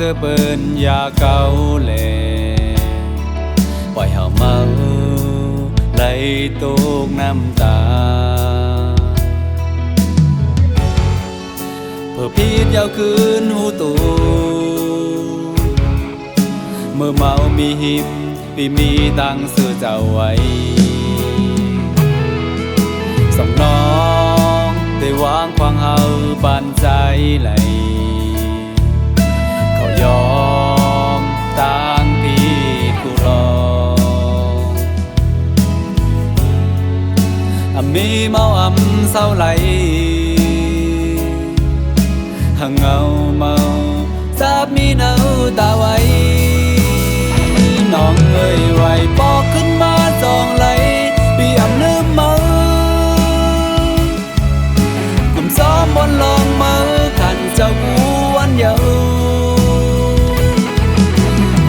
สื้อเปิ้นยาเก่าแลปล่อยเฮาเมาไหลตกน้ำตาเพื่อพีดยาวคืนหูตูเมื่อเมามีหิมปีมีตังซื้อเจ้าไว้สองน้องได้วางควางเฮาปานใจไหลเขายอมต่างพี่กูรอมีเมาเศร้าไหลหังเงาเมาจับมีเนาตาไว้น้องเอ้ยไหวปอกขึ้นมาจองไหลพี่ลืมเมากุมซ้อมบนลองเมาขันเจ้ากูวันเยา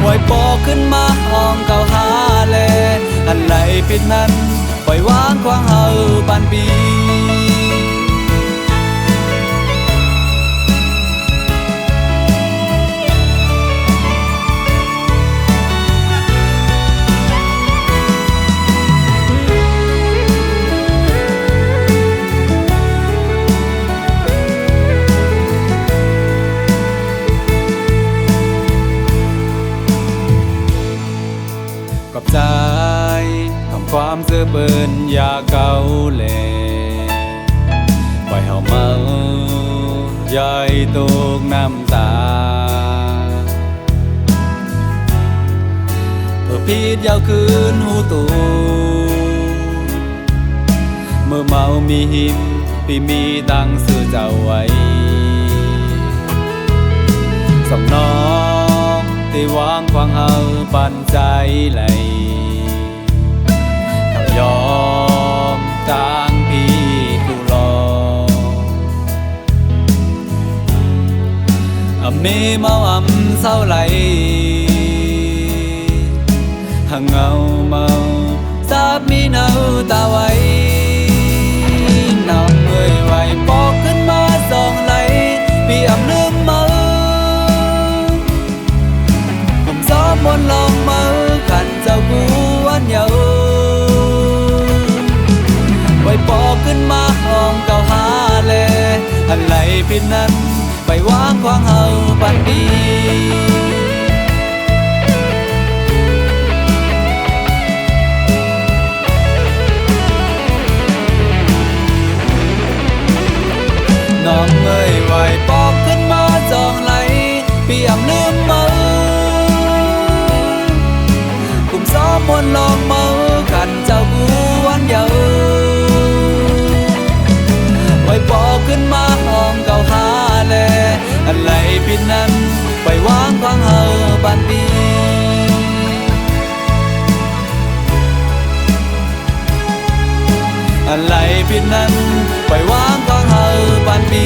ไหวปอกขึ้นมาห้องเก่าหาแลอันไหลปิดนั้นปล่อยวางควางเฮาปานปีกับใจทำความเสื่อเปิ้นยาเก่าแลปล่อยเฮาเมาใหญ่ตกน้ำตาเพื่อพีดยาวคืนหูตูเมื่อเมามีหิมปีมีตังซื้อเจ้าไว้สองน้องที่วางควางเฮาปันใจไหลเขายอมต่างพี่กูรอมีเมาเศร้าไหลหังเงาเมาจับมีเนาตาไว้น้องเอ้ยไหวปอกขึ้นมาสองไหลพี่ลืมเมาบนลองเมาขันเจ้ากูวันเยาไว้ปอกขึ้นมาห้องเก่าหาแลอันไหลผิดนั้นไปวางควางเฮาปันดีน้องเอ้ยไหวปอกขึ้นมาจองไหลพี่ลืมเมาบนลองเมาขันเจ้ากูวันเยาไว้ปอกขึ้นมาห้องเก่าหาแลอันไหลผิดนั้นไปวางควางเฮาปานปีอันไหลผิดนั้นไปวางควางเฮาปานปี